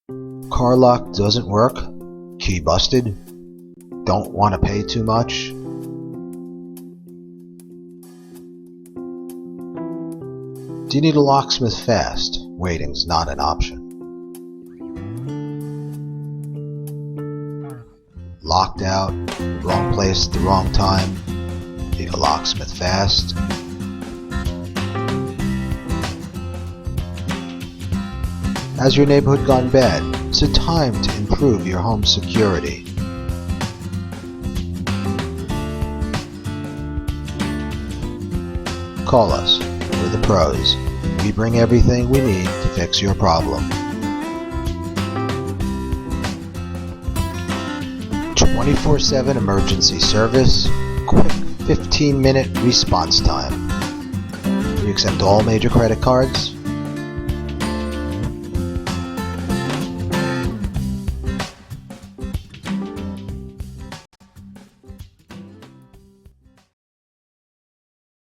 Car lock doesn't work? Key busted? Don't want to pay too much? Do you need a locksmith fast? Waiting's not an option. Locked out, wrong place at the wrong time? Need a locksmith fast? Has your neighborhood gone bad? It's a time to improve your home security. Call us. We're the pros. We bring everything we need to fix your problem. 24/7 emergency service, quick 15-minute response time. We accept all major credit cards.